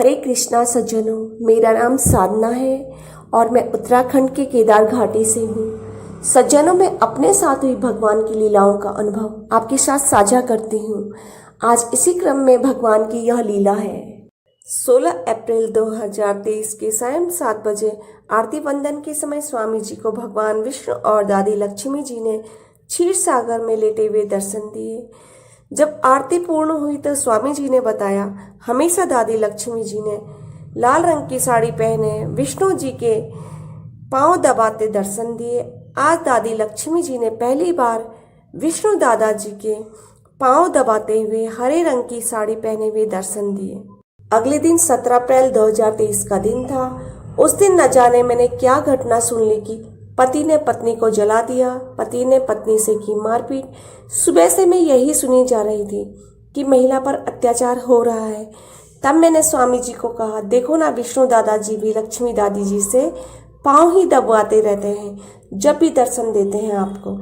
हरे कृष्णा सज्जनों, मेरा नाम साधना है और मैं उत्तराखंड के केदार घाटी से हूँ। सज्जनों, मैं अपने साथ हुई भगवान की लीलाओं का अनुभव आपके साथ साझा करती हूँ। आज इसी क्रम में भगवान की यह लीला है। 16 अप्रैल 2023 के सायं 7 बजे आरती वंदन के समय स्वामी जी को भगवान विष्णु और दादी लक्ष्मी जी ने क्षीर सागर में लेटे हुए दर्शन दिए। जब आरती पूर्ण हुई तो स्वामी जी ने बताया, हमेशा दादी लक्ष्मी जी ने लाल रंग की साड़ी पहने विष्णु जी के पांव दबाते दर्शन दिए। आज दादी लक्ष्मी जी ने पहली बार विष्णु दादा जी के पांव दबाते हुए हरे रंग की साड़ी पहने हुए दर्शन दिए। अगले दिन 17 अप्रैल 2023 का दिन था। उस दिन न जाने मैंने क्या घटना सुन ली कि पति ने पत्नी को जला दिया, पति ने पत्नी से की मारपीट। सुबह से मैं यही सुनी जा रही थी कि महिला पर अत्याचार हो रहा है। तब मैंने स्वामी जी को कहा, देखो ना, विष्णु दादाजी भी लक्ष्मी दादी जी से पांव ही दबाते रहते हैं जब भी दर्शन देते हैं आपको।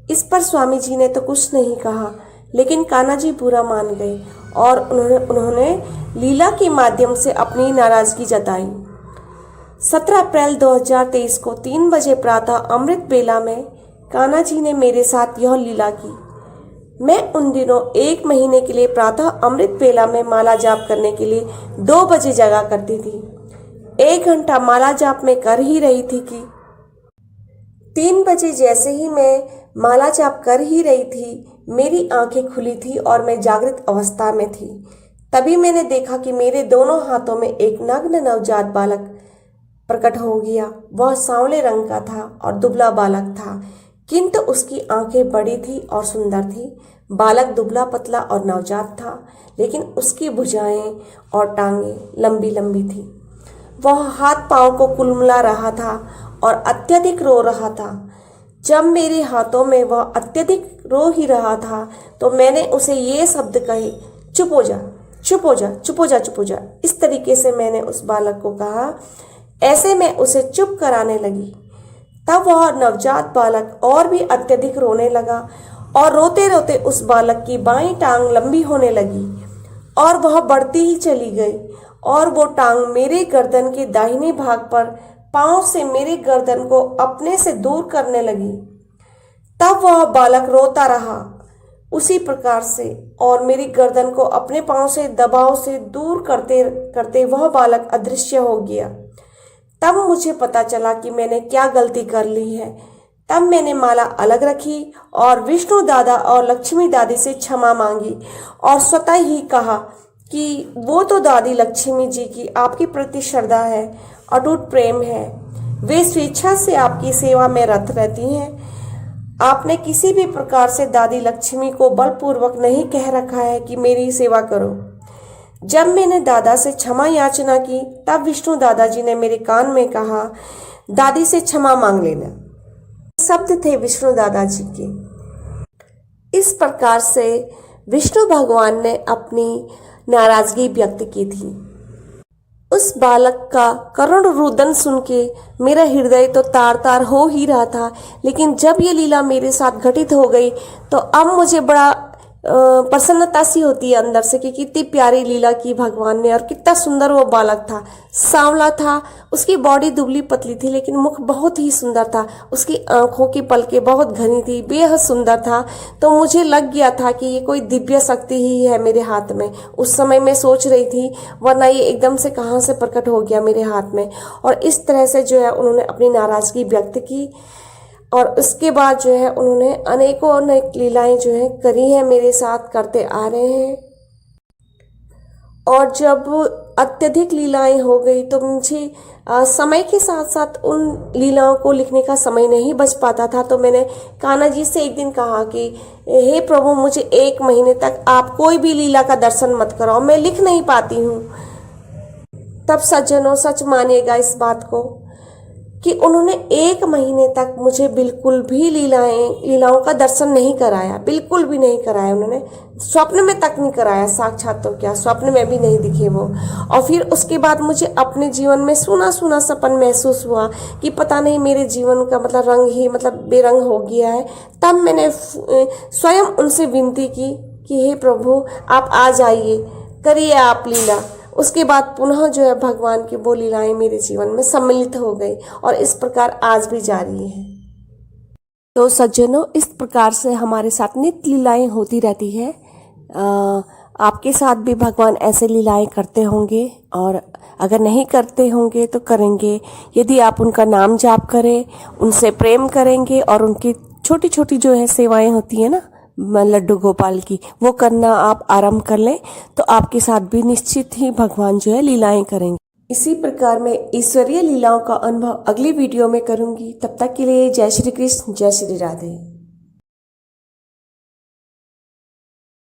इस पर स्वामी जी ने तो कुछ नहीं कहा, लेकिन कान्हा जी बुरा मान गए और उन्होंने लीला के माध्यम से अपनी नाराजगी जताई। 17 अप्रैल 2023 को 3 बजे प्रातः अमृत बेला में कान्हा जी ने मेरे साथ यह लीला की। मैं उन दिनों 1 महीने के लिए प्रातः अमृत बेला में माला जाप करने के लिए 2 बजे जगा करती थी। 1 घंटा माला जाप में कर ही रही थी कि 3 बजे जैसे ही मैं माला जाप कर ही रही थी, मेरी आंखें खुली थी और मैं जागृत अवस्था में थी। तभी मैंने देखा कि मेरे दोनों हाथों में एक नग्न नवजात बालक प्रकट हो गया। वह सांवले रंग का था और दुबला बालक था, किंतु उसकी आंखें बड़ी थी और सुंदर थी। बालक दुबला पतला और नवजात था, लेकिन उसकी भुजाएं और टांगें लंबी लंबी थी। वह हाथ पांव को कुलमुला रहा था और अत्यधिक रो रहा था। जब मेरे हाथों में वह अत्यधिक रो ही रहा था तो मैंने उसे ये शब्द कहे, चुप हो जा, चुप हो जा, चुप हो जा, चुप हो जा। इस तरीके से मैंने उस बालक को कहा। ऐसे मैं उसे चुप कराने लगी। तब वह नवजात बालक और भी अत्यधिक रोने लगा और रोते रोते उस बालक की बाईं टांग लंबी होने लगी और वह बढ़ती ही चली गई और वो टांग मेरे गर्दन के दाहिने भाग पर पांव से मेरे गर्दन को अपने से दूर करने लगी। तब वह बालक रोता रहा उसी प्रकार से और मेरी गर्दन को अपने पांव से दबाव से दूर करते करते वह बालक अदृश्य हो गया। तब मुझे पता चला कि मैंने क्या गलती कर ली है। तब मैंने माला अलग रखी और विष्णु दादा और लक्ष्मी दादी से क्षमा मांगी और स्वतः ही कहा कि वो तो दादी लक्ष्मी जी की आपके प्रति श्रद्धा है, अटूट प्रेम है। वे स्वेच्छा से आपकी सेवा में रत रहती हैं। आपने किसी भी प्रकार से दादी लक्ष्मी को बलपूर्वक नहीं कह रखा है कि मेरी सेवा करो। जब मैंने दादा से क्षमा याचना की तब विष्णु दादाजी ने मेरे कान में कहा, दादी से क्षमा मांग लेना। शब्द थे विष्णु दादाजी के। इस प्रकार से विष्णु भगवान ने अपनी नाराजगी व्यक्त की थी। उस बालक का करुण रुदन सुन के मेरा हृदय तो तार तार हो ही रहा था, लेकिन जब ये लीला मेरे साथ घटित हो गई तो अब मुझे बड़ा प्रसन्नता सी होती है अंदर से कि कितनी प्यारी लीला की भगवान ने और कितना सुंदर वो बालक था। सांवला था, उसकी बॉडी दुबली पतली थी, लेकिन मुख बहुत ही सुंदर था। उसकी आंखों की पलकें बहुत घनी थी, बेहद सुंदर था। तो मुझे लग गया था कि ये कोई दिव्य शक्ति ही है मेरे हाथ में। उस समय मैं सोच रही थी, वरना ये एकदम से कहाँ से प्रकट हो गया मेरे हाथ में। और इस तरह से जो है उन्होंने अपनी नाराजगी व्यक्त की और उसके बाद जो है उन्होंने अनेकों अनेक लीलाएं जो है करी हैं, मेरे साथ करते आ रहे हैं। और जब अत्यधिक लीलाएं हो गई तो मुझे समय के साथ साथ उन लीलाओं को लिखने का समय नहीं बच पाता था। तो मैंने कान्हा जी से एक दिन कहा कि हे प्रभु, मुझे 1 महीने तक आप कोई भी लीला का दर्शन मत कराओ, मैं लिख नहीं पाती हूँ। तब सज्जनों, सच मानिएगा इस बात को कि उन्होंने 1 महीने तक मुझे बिल्कुल भी लीलाओं का दर्शन नहीं कराया, बिल्कुल भी नहीं कराया। उन्होंने स्वप्न में तक नहीं कराया, साक्षात तो क्या स्वप्न में भी नहीं दिखे वो। और फिर उसके बाद मुझे अपने जीवन में सूना सूना सपन महसूस हुआ कि पता नहीं मेरे जीवन का मतलब रंग ही बेरंग हो गया है। तब मैंने स्वयं उनसे विनती की कि हे प्रभु, आप आ जाइए, करिए आप लीला। उसके बाद पुनः जो है भगवान की वो लीलाएं मेरे जीवन में सम्मिलित हो गई और इस प्रकार आज भी जारी है। तो सज्जनों, इस प्रकार से हमारे साथ नित्य लीलाएं होती रहती है। आपके साथ भी भगवान ऐसे लीलाएं करते होंगे, और अगर नहीं करते होंगे तो करेंगे। यदि आप उनका नाम जाप करें, उनसे प्रेम करेंगे और उनकी छोटी छोटी जो है सेवाएं होती है ना लड्डू गोपाल की, वो करना आप आरंभ कर लें तो आपके साथ भी निश्चित ही भगवान जो है लीलाएं करेंगे। इसी प्रकार मैं ईश्वरीय लीलाओं का अनुभव अगली वीडियो में करूंगी। तब तक के लिए जय श्री कृष्ण, जय श्री राधे।